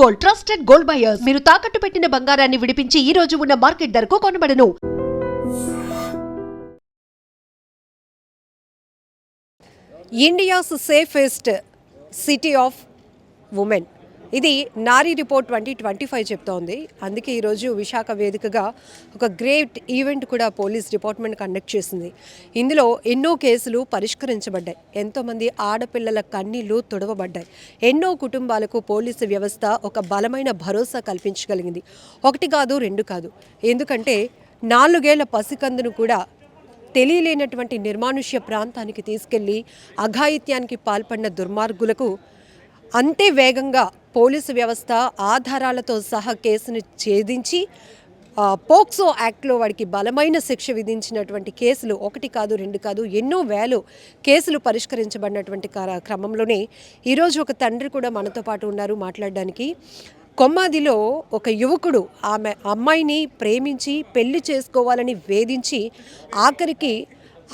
Gold, trusted gold buyers. మీరు తాకట్టు పెట్టిన బంగారాన్ని విడిపించి ఈ రోజు ఉన్న మార్కెట్ ధరకు కొనబడను. India's safest city of women, ఇది నారీ రిపోర్ట్ 2025 చెప్తోంది. అందుకే ఈరోజు విశాఖ వేదికగా ఒక గ్రేట్ ఈవెంట్ కూడా పోలీస్ డిపార్ట్మెంట్ కండక్ట్ చేసింది. ఇందులో ఎన్నో కేసులు పరిష్కరించబడ్డాయి, ఎంతోమంది ఆడపిల్లల కన్నీళ్లు తుడవబడ్డాయి, ఎన్నో కుటుంబాలకు పోలీసు వ్యవస్థ ఒక బలమైన భరోసా కల్పించగలిగింది. ఒకటి కాదు, రెండు కాదు. ఎందుకంటే 4 ఏళ్ల పసికందును కూడా తెలియలేనటువంటి నిర్మానుష్య ప్రాంతానికి తీసుకెళ్లి అఘాయిత్యానికి పాల్పడిన దుర్మార్గులకు అంతే వేగంగా పోలీసు వ్యవస్థ ఆధారాలతో సహా కేసును ఛేదించి పోక్సో యాక్ట్లో వాడికి బలమైన శిక్ష విధించినటువంటి కేసులు ఒకటి కాదు, రెండు కాదు, ఎన్నో వేలు కేసులు పరిష్కరించబడినటువంటి క్రమంలోనే ఈరోజు ఒక తండ్రి కూడా మనతో పాటు ఉన్నారు మాట్లాడడానికి. కొమ్మాదిలో ఒక యువకుడు అమ్మాయిని ప్రేమించి పెళ్లి చేసుకోవాలని వేధించి ఆఖరికి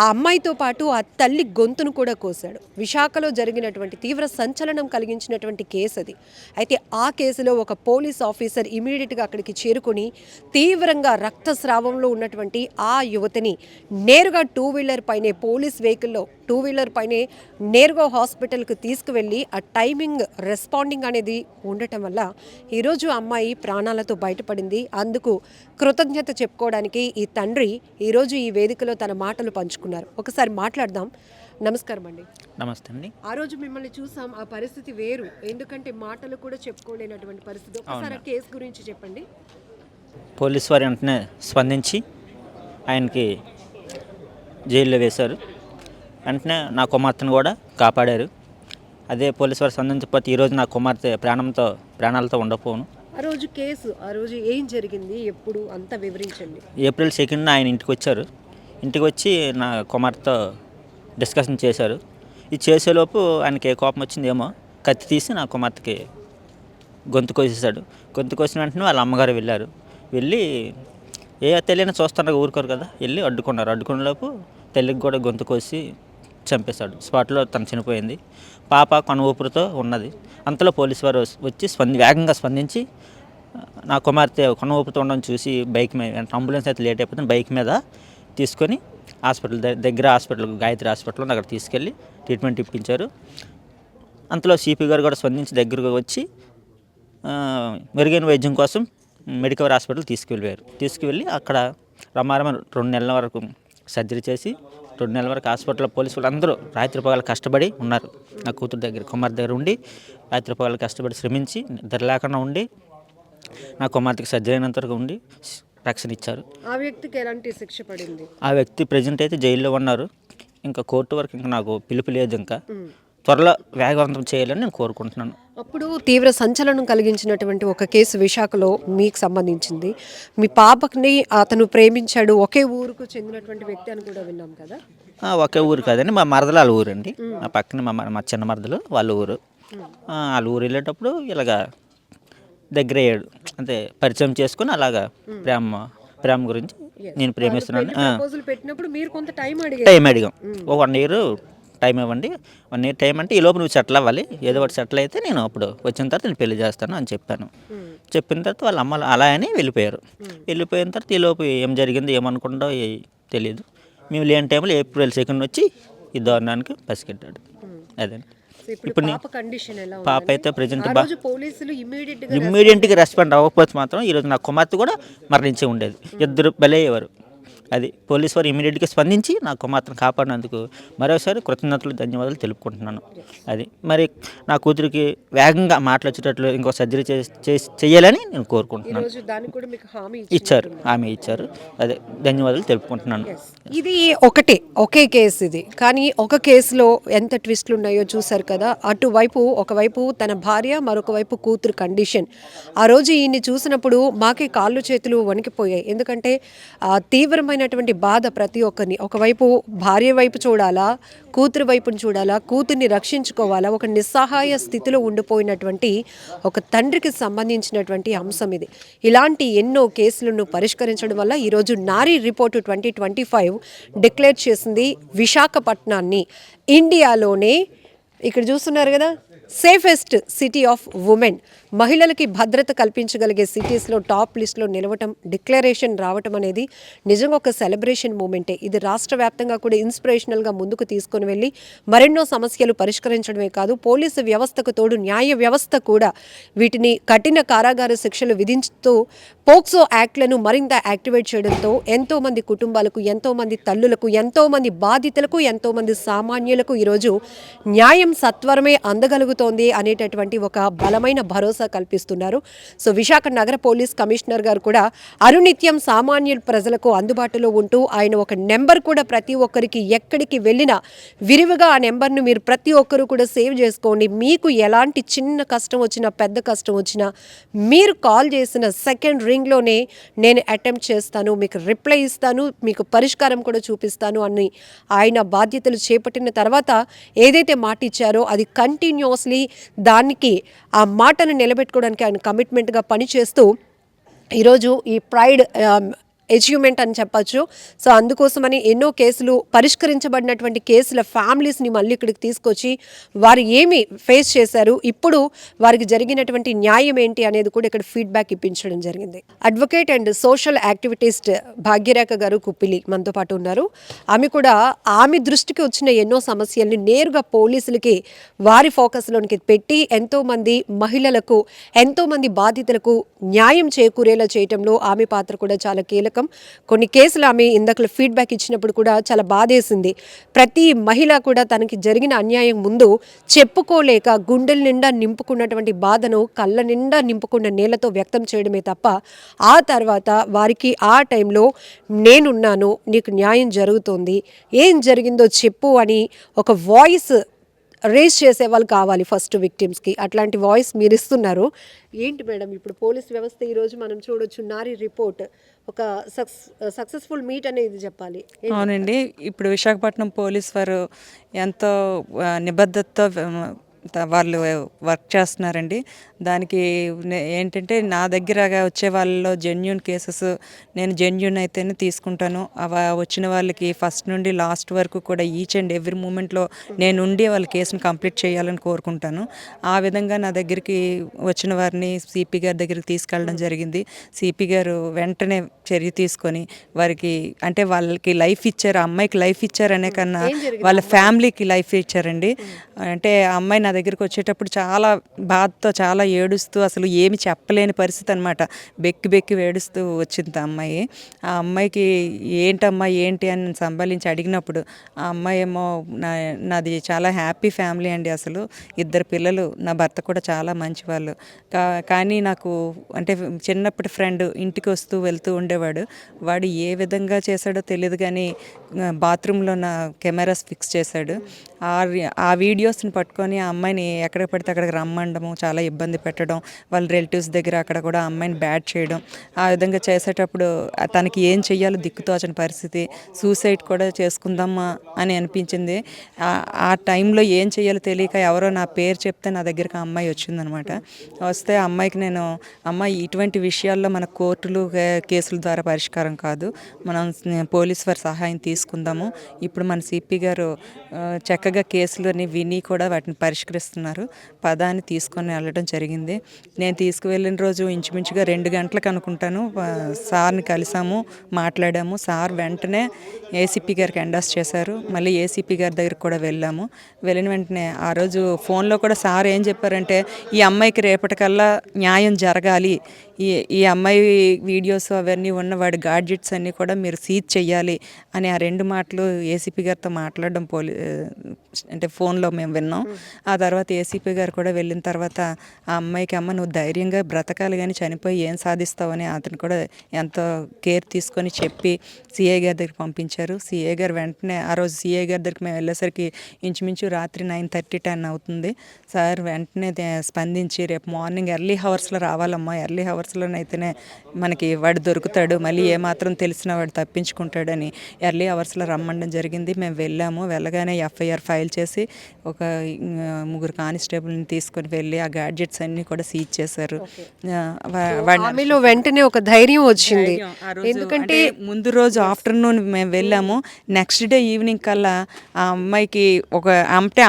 ఆ అమ్మాయితో పాటు ఆ తల్లి గొంతును కూడా కోశాడు. విశాఖలో జరిగినటువంటి తీవ్ర సంచలనం కలిగించినటువంటి కేసు అది. అయితే ఆ కేసులో ఒక పోలీస్ ఆఫీసర్ ఇమీడియట్గా అక్కడికి చేరుకొని తీవ్రంగా రక్తస్రావంలో ఉన్నటువంటి ఆ యువతిని నేరుగా 2 వీలర్ పైనే, పోలీస్ వెహికల్లో 2 వీలర్ పైనే నేరుగా హాస్పిటల్కి తీసుకువెళ్ళి ఆ టైమింగ్ రెస్పాండింగ్ అనేది ఉండటం వల్ల ఈరోజు అమ్మాయి ప్రాణాలతో బయటపడింది. అందుకు కృతజ్ఞత చెప్పుకోవడానికి ఈ తండ్రి ఈరోజు ఈ వేదికలో తన మాటలు పంచుకున్నారు. ఒకసారి మాట్లాడదాం. నమస్కారం అండి. నమస్తే అండి. ఆ రోజు మిమ్మల్ని చూసాం, ఆ పరిస్థితి వేరు, ఎందుకంటే మాటలు కూడా చెప్పుకోలేనటువంటి పరిస్థితి. ఒకసారి ఆ కేసు గురించి చెప్పండి. పోలీసు వారు వెంటనే స్పందించి ఆయనకి జైల్లో వేశారు. వెంటనే నా కుమార్తెను కూడా కాపాడారు. అదే పోలీసు వారు స్పందించకపోతే ఈరోజు నా కుమార్తె ప్రాణాలతో ఉండకపోను. ఆ రోజు కేసు, ఆ రోజు ఏం జరిగింది, ఎప్పుడు, అంతా వివరించండి. ఏప్రిల్ 2న ఆయన ఇంటికి వచ్చారు. ఇంటికి వచ్చి నా కుమార్తెతో డిస్కషన్ చేశారు. ఇది చేసేలోపు ఆయనకి ఏ కోపం వచ్చిందేమో కత్తి తీసి నా కుమార్తెకి గొంతు కోసేసాడు. గొంతు కోసిన వెంటనే వాళ్ళ అమ్మగారు వెళ్ళి తెలియని చూస్తున్నారు, ఊరుకోరు కదా, వెళ్ళి అడ్డుకున్నారు. అడ్డుకునేలోపు తల్లికి కూడా గొంతు కోసి చంపేశాడు. స్పాట్లో తను చనిపోయింది. పాప కొన ఊపిరితో ఉన్నది. అంతలో పోలీసు వారు వచ్చి వేగంగా స్పందించి నా కుమార్తె కొన ఊపిరితో ఉండడం చూసి బైక్ మీద, అంబులెన్స్ అయితే లేట్ అయిపోతుంది, బైక్ మీద తీసుకొని హాస్పిటల్ దగ్గర గాయత్రి హాస్పిటల్లో అక్కడ తీసుకెళ్ళి ట్రీట్మెంట్ ఇప్పించారు. అంతలో సిపి గారు కూడా స్పందించి దగ్గరకు వచ్చి మెరుగైన వైద్యం కోసం మెడికవర్ హాస్పిటల్ తీసుకువెళ్ళి అక్కడ రమారమ 2 నెలల వరకు సర్జరీ చేసి 2 నెలల వరకు హాస్పిటల్లో పోలీసు వాళ్ళు అందరూ రాత్రి పగలు కష్టపడి ఉన్నారు. నా కూతురు దగ్గర, కుమార్ దగ్గర ఉండి రాత్రి పగలు కష్టపడి శ్రమించి నిద్ర లేకుండా ఉండి నా కుమార్తెకి సర్జరీ అయినంత వరకు ఉండి రక్షణ ఇచ్చారు. ఆ వ్యక్తికి ఎలాంటి శిక్ష పడింది? ఆ వ్యక్తి ప్రజెంట్ అయితే జైల్లో ఉన్నారు. ఇంకా కోర్టు వరకు ఇంకా నాకు పిలుపు లేదు. ఇంకా త్వరలో వేగవంతం చేయాలని నేను కోరుకుంటున్నాను. అప్పుడు తీవ్ర సంచలనం కలిగించినటువంటి ఒక కేసు విశాఖలో మీకు సంబంధించింది. మీ పాపని అతను ప్రేమించాడు, ఒకే ఊరుకు చెందినటువంటి వ్యక్తి అని కూడా విన్నాం కదా. ఒకే ఊరు కాదండి, మా మరదలు వాళ్ళ ఊరండి. మా పక్కన మా చిన్న మరదలు వాళ్ళ ఊరు. వాళ్ళ ఊరు వెళ్ళేటప్పుడు ఇలాగా దగ్గర అయ్యాడు, అంటే పరిచయం చేసుకుని అలాగా ప్రేమ గురించి నేను ప్రేమిస్తున్నాను టైం అడిగాం. 1 ఇయర్ టైం ఇవ్వండి, 1 ఇయర్ టైం అంటే ఈ లోపు నువ్వు సెటిల్ అవ్వాలి, ఏదో ఒకటి సెటిల్ అయితే నేను అప్పుడు వచ్చిన తర్వాత నేను పెళ్లి చేస్తాను అని చెప్పాను. చెప్పిన తర్వాత వాళ్ళ అమ్మ అలా అని వెళ్ళిపోయారు. వెళ్ళిపోయిన తర్వాత ఈ లోపు ఏం జరిగిందో ఏమనుకుంటో తెలియదు. మేము లేని టైంలో ఏప్రిల్ 2 వచ్చి ఈ దారుణానికి పసిగట్టాడు. అదే ఇప్పుడు పాప అయితే ప్రజెంట్ ఇమ్మీడియట్గా రెస్పాండ్ అవ్వకపోతే మాత్రం ఈరోజు నా కుమార్తె కూడా మరణించి ఉండేది. ఇద్దరు బలయ్యేవారు. అది పోలీసు వారు ఇమీడియట్గా స్పందించి నా కుమార్తెను కాపాడినందుకు మరోసారి కృతజ్ఞతలు, ధన్యవాదాలు తెలుపుకుంటున్నాను. అది మరి నా కూతురికి వేగంగా మాట్లాడేటట్లు ఇంకో సర్జరీ చేయాలని నేను కోరుకుంటున్నాను. ఇచ్చారు, హామీ ఇచ్చారు. అదే ధన్యవాదాలు తెలుపుకుంటున్నాను. ఇది ఒకే కేసు ఇది, కానీ ఒక కేసులో ఎంత ట్విస్ట్లు ఉన్నాయో చూసారు కదా. ఒకవైపు తన భార్య, మరొక వైపు కూతురు కండిషన్. ఆ రోజు ఈయన్ని చూసినప్పుడు మాకే కాళ్ళు చేతులు వణికిపోయాయి. ఎందుకంటే తీవ్రమైన బాధ ప్రతి ఒక్కరిని. ఒకవైపు భార్య వైపు చూడాలా, కూతురు వైపుని చూడాలా, కూతుర్ని రక్షించుకోవాలా, ఒక నిస్సహాయ స్థితిలో ఉండిపోయినటువంటి ఒక తండ్రికి సంబంధించినటువంటి అంశం ఇది. ఇలాంటి ఎన్నో కేసులను పరిష్కరించడం వల్ల ఈరోజు నారీ రిపోర్టు 2025 డిక్లేర్ చేసింది విశాఖపట్నాన్ని ఇండియాలోనే. ఇక్కడ చూస్తున్నారు కదా, సేఫెస్ట్ సిటీ ఆఫ్ ఉమెన్, మహిళలకి భద్రత కల్పించగలిగే సిటీస్లో టాప్ లిస్ట్లో నిలవటం, డిక్లరేషన్ రావటం అనేది నిజంగా ఒక సెలబ్రేషన్ మూమెంటే. ఇది రాష్ట్ర వ్యాప్తంగా కూడా ఇన్స్పిరేషనల్గా ముందుకు తీసుకొని వెళ్ళి మరెన్నో సమస్యలు పరిష్కరించడమే కాదు, పోలీసు వ్యవస్థకు తోడు న్యాయ వ్యవస్థ కూడా వీటిని కఠిన కారాగార శిక్షలు విధించుతూ పోక్సో యాక్ట్లను మరింత యాక్టివేట్ చేయడంతో ఎంతోమంది కుటుంబాలకు, ఎంతోమంది తల్లులకు, ఎంతోమంది బాధితులకు, ఎంతోమంది సామాన్యులకు ఈరోజు న్యాయం సత్వరమే అందగలుగుతోంది అనేటటువంటి ఒక బలమైన భరోసా కల్పిస్తున్నారు. సో విశాఖ నగర పోలీస్ కమిషనర్ గారు కూడా అనునిత్యం సామాన్య ప్రజలకు అందుబాటులో ఉంటూ ఆయన ఒక నెంబర్ కూడా ప్రతి ఒక్కరికి ఎక్కడికి వెళ్ళినా విరివిగా ఆ నెంబర్ను మీరు ప్రతి ఒక్కరు కూడా సేవ్ చేసుకోండి. మీకు ఎలాంటి చిన్న కష్టం వచ్చినా, పెద్ద కష్టం వచ్చినా మీరు కాల్ చేసిన సెకండ్ రింగ్లోనే నేను అటెంప్ట్ చేస్తాను, మీకు రిప్లై ఇస్తాను, మీకు పరిష్కారం కూడా చూపిస్తాను అని ఆయన బాధ్యతలు చేపట్టిన తర్వాత ఏదైతే మాట ఇచ్చారో అది కంటిన్యూస్లీ దానికి ఆ మాటను నిలబెట్టుకోవడానికి ఆయన కమిట్మెంట్గా పనిచేస్తూ ఈరోజు ఈ ప్రైడ్ అచీవ్మెంట్ అని చెప్పచ్చు. సో అందుకోసమని ఎన్నో కేసులు పరిష్కరించబడినటువంటి కేసుల ఫ్యామిలీస్ని మళ్ళీ ఇక్కడికి తీసుకొచ్చి వారు ఏమి ఫేస్ చేశారు, ఇప్పుడు వారికి జరిగినటువంటి న్యాయం ఏంటి అనేది కూడా ఇక్కడ ఫీడ్బ్యాక్ ఇప్పించడం జరిగింది. అడ్వకేట్ అండ్ సోషల్ యాక్టివిటీస్ట్ భాగ్యరేఖ గారు కుప్పిలి మనతో పాటు ఉన్నారు. ఆమె దృష్టికి వచ్చిన ఎన్నో సమస్యల్ని నేరుగా పోలీసులకి వారి ఫోకస్లోనికి పెట్టి ఎంతోమంది మహిళలకు, ఎంతోమంది బాధితులకు న్యాయం చేకూరేలా చేయటంలో ఆమె పాత్ర కూడా చాలా కీలకం. కొన్ని కేసులు ఆమె ఇందాక ఫీడ్బ్యాక్ ఇచ్చినప్పుడు కూడా చాలా బాధేసింది. ప్రతి మహిళ కూడా తనకి జరిగిన అన్యాయం ముందు చెప్పుకోలేక గుండెల నిండా నింపుకున్నటువంటి బాధను కళ్ళ నిండా నింపుకున్న నీళ్లతో వ్యక్తం చేయడమే తప్ప ఆ తర్వాత వారికి ఆ టైంలో నేనున్నాను, నీకు న్యాయం జరుగుతోంది, ఏం జరిగిందో చెప్పు అని ఒక వాయిస్ రేస్ చేసే వాళ్ళు కావాలి ఫస్ట్ విక్టిమ్స్కి. అట్లాంటి వాయిస్ మీరు ఇస్తున్నారు. ఏంటి మేడం ఇప్పుడు పోలీస్ వ్యవస్థ ఈరోజు మనం చూడొచ్చు, నారీ రిపోర్ట్ ఒక సక్సెస్ఫుల్ మీట్ అనేది చెప్పాలి. అవునండి, ఇప్పుడు విశాఖపట్నం పోలీస్ వారు ఎంతో నిబద్ధతతో వాళ్ళు వర్క్ చేస్తున్నారండి. దానికి ఏంటంటే నా దగ్గరగా వచ్చే వాళ్ళలో జెన్యూన్ కేసెస్ నేను జెన్యూన్ అయితేనే తీసుకుంటాను. వచ్చిన వాళ్ళకి ఫస్ట్ నుండి లాస్ట్ వరకు కూడా ఈచ్ అండ్ ఎవ్రీ మూమెంట్లో నేను ఉండి వాళ్ళ కేసును కంప్లీట్ చేయాలని కోరుకుంటాను. ఆ విధంగా నా దగ్గరికి వచ్చిన వారిని సిపి గారి దగ్గరికి తీసుకెళ్ళడం జరిగింది. సిపి గారు వెంటనే చర్య తీసుకొని వారికి అంటే వాళ్ళకి లైఫ్ ఇచ్చారు, అమ్మాయికి లైఫ్ ఇచ్చారనే కన్నా వాళ్ళ ఫ్యామిలీకి లైఫ్ ఇచ్చారండి. అంటే ఆ అమ్మాయి నా దగ్గరికి వచ్చేటప్పుడు చాలా బాధతో, చాలా ఏడుస్తూ, అసలు ఏమి చెప్పలేని పరిస్థితి అనమాట. బెక్కి ఏడుస్తూ వచ్చింది ఆ అమ్మాయి. ఆ అమ్మాయికి ఏంటమ్మా ఏంటి అని నేను సంభాలించి అడిగినప్పుడు ఆ అమ్మాయి ఏమో నాది చాలా హ్యాపీ ఫ్యామిలీ అండి, అసలు 2 పిల్లలు, నా భర్త కూడా చాలా మంచివాళ్ళు. కానీ నాకు అంటే చిన్నప్పటి ఫ్రెండ్ ఇంటికి వస్తూ వెళ్తూ ఉండేవాడు. వాడు ఏ విధంగా చేశాడో తెలియదు కానీ బాత్రూంలో నా కెమెరాస్ ఫిక్స్ చేశాడు. ఆ వీడియోస్ని పట్టుకొని ఆ అమ్మాయిని ఎక్కడ పడితే అక్కడికి రమ్మండము, చాలా ఇబ్బంది పెట్టడం, వాళ్ళ రిలేటివ్స్ దగ్గర అక్కడ కూడా అమ్మాయిని బ్యాడ్ చేయడం. ఆ విధంగా చేసేటప్పుడు తనకి ఏం చెయ్యాలో దిక్కుతోచని పరిస్థితి, సూసైడ్ కూడా చేసుకుందామా అని అనిపించింది. ఆ టైంలో ఏం చెయ్యాలో తెలియక ఎవరో నా పేరు చెప్తే నా దగ్గరికి ఆ అమ్మాయి వచ్చిందనమాట. వస్తే ఆ అమ్మాయికి నేను, అమ్మాయి ఇటువంటి విషయాల్లో మన కోర్టులు కేసుల ద్వారా పరిష్కారం కాదు, మనం పోలీస్ వారి సహాయం తీసుకుందాము. ఇప్పుడు మన సిపి గారు చక్కగా కేసులని విని కూడా వాటిని పరిష్కరిస్తున్నారు. పదాన్ని తీసుకొని వెళ్ళడం జరిగింది. నేను తీసుకువెళ్ళిన రోజు ఇంచుమించుగా 2 గంటలకు అనుకుంటాను సార్ని కలిసాము, మాట్లాడాము. సార్ వెంటనే ఏసీపీ గారికి ఎండాస్ చేశారు. మళ్ళీ ఏసీపీ గారి దగ్గరికి కూడా వెళ్ళాము. వెళ్ళిన వెంటనే ఆ రోజు ఫోన్లో కూడా సార్ ఏం చెప్పారంటే, ఈ అమ్మాయికి రేపటికల్లా న్యాయం జరగాలి, ఈ అమ్మాయి వీడియోస్ అవన్నీ ఉన్న వాడి గాడ్జెట్స్ అన్నీ కూడా మీరు సీజ్ చెయ్యాలి అని ఆ 2 మాటలు ఏసీపీ గారితో మాట్లాడడం అంటే ఫోన్లో మేము విన్నాం. ఆ తర్వాత ఏసీపీ గారు కూడా వెళ్ళిన తర్వాత ఆ అమ్మాయికి, అమ్మ నువ్వు ధైర్యంగా బ్రతకాలి కానీ చనిపోయి ఏం సాధిస్తావని అతను కూడా ఎంతో కేర్ తీసుకొని చెప్పి సిఐ గారి దగ్గరికి పంపించారు. సిఐ గారు వెంటనే ఆ రోజు సిఐ గారి దగ్గరికి మేము వెళ్ళేసరికి ఇంచుమించు రాత్రి 9:30, 10 అవుతుంది. సార్ వెంటనే స్పందించి రేపు మార్నింగ్ ఎర్లీ హవర్స్లో రావాలమ్మా, ఎర్లీ హవర్స్ అవర్స్లోనైతేనే మనకి వాడు దొరుకుతాడు, మళ్ళీ ఏమాత్రం తెలిసినా వాడు తప్పించుకుంటాడని ఎర్లీ అవర్స్లో రమ్మడం జరిగింది. మేము వెళ్ళాము. వెళ్ళగానే ఎఫ్ఐఆర్ ఫైల్ చేసి ఒక 3 కానిస్టేబుల్ని తీసుకొని వెళ్ళి ఆ గ్యాడ్జెట్స్ అన్నీ కూడా సీజ్ చేశారు. ఆమెలో వెంటనే ఒక ధైర్యం వచ్చింది. ఎందుకంటే ముందు రోజు ఆఫ్టర్నూన్ మేము వెళ్ళాము, నెక్స్ట్ డే ఈవినింగ్ కల్లా ఆ అమ్మాయికి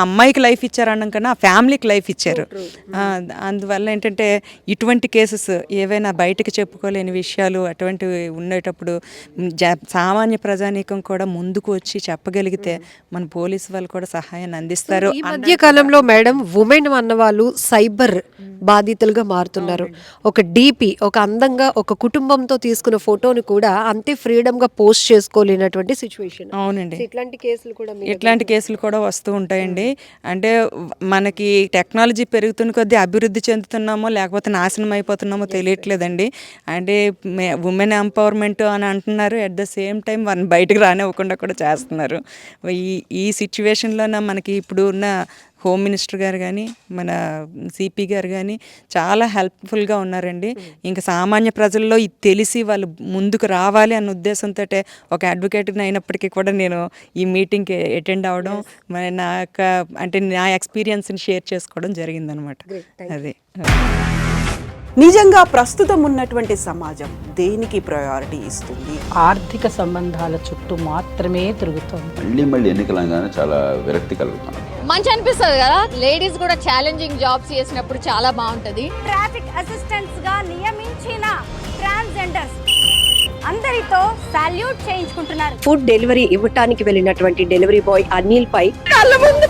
అమ్మాయికి లైఫ్ ఇచ్చారనడం కన్నా ఆ ఫ్యామిలీకి లైఫ్ ఇచ్చారు. అందువల్ల ఏంటంటే ఇటువంటి కేసెస్ ఏవైనా బయటకు చెప్పుకోలేని విషయాలు అటువంటివి ఉండేటప్పుడు సామాన్య ప్రజానీకం కూడా ముందుకు వచ్చి చెప్పగలిగితే మన పోలీసు వాళ్ళు కూడా సహాయాన్ని అందిస్తారు. ఈ మధ్య కాలంలో మేడం ఉమెన్ అన్న వాళ్ళు సైబర్ బాధితులుగా మారుతున్నారు. ఒక డీపీ, ఒక అందంగా ఒక కుటుంబంతో తీసుకున్న ఫోటోని కూడా అంతే ఫ్రీడమ్ గా పోస్ట్ చేసుకోలేనటువంటి సిచ్యువేషన్. అవునండి, ఇట్లాంటి కేసులు కూడా వస్తూ ఉంటాయండి. అంటే మనకి టెక్నాలజీ పెరుగుతున్న కొద్దీ అభివృద్ధి చెందుతున్నామో లేకపోతే నాశనం అయిపోతున్నామో తెలియట్లేదండి. అంటే ఉమెన్ ఎంపవర్మెంట్ అని అంటున్నారు, అట్ ద సేమ్ టైం వాళ్ళని బయటకు రానివ్వకుండా కూడా చేస్తున్నారు. ఈ సిచ్యువేషన్లోన మనకి ఇప్పుడు ఉన్న హోమ్ మినిస్టర్ గారు కానీ మన సిపి గారు కానీ చాలా హెల్ప్ఫుల్గా ఉన్నారండి. ఇంకా సామాన్య ప్రజల్లో ఇది తెలిసి వాళ్ళు ముందుకు రావాలి అన్న ఉద్దేశంతో ఒక అడ్వకేట్ని అయినప్పటికీ కూడా నేను ఈ మీటింగ్కి అటెండ్ అవ్వడం, మరి నా ఎక్స్పీరియన్స్ని షేర్ చేసుకోవడం జరిగిందనమాట. అదే నిజంగా ప్రస్తుతం ఉన్నటువంటి సమాజం దేనికి ప్రయారిటీ ఇస్తుంది? ఆర్థిక సంబంధాల చుట్టూ మాత్రమే తిరుగుతోంది. మళ్ళీ ఎన్నికలంగానే చాలా విరక్తి కలుగుతున్నాం. మంచి అనిపిస్తుంది కదా, లేడీస్ కూడా ఛాలెంజింగ్ జాబ్స్ చేసినప్పుడు చాలా బాగుంటది. ట్రాఫిక్ అసిస్టెంట్స్ గా నియమించిన ట్రాన్స్జెండర్స్ అందరితో సాల్యూట్ చేయించుకుంటున్నారు. ఫుడ్ డెలివరీ ఇవ్వటానికి వెళ్ళినటువంటి డెలివరీ బాయ్ అనిల్ పై కళ్ళ ముందు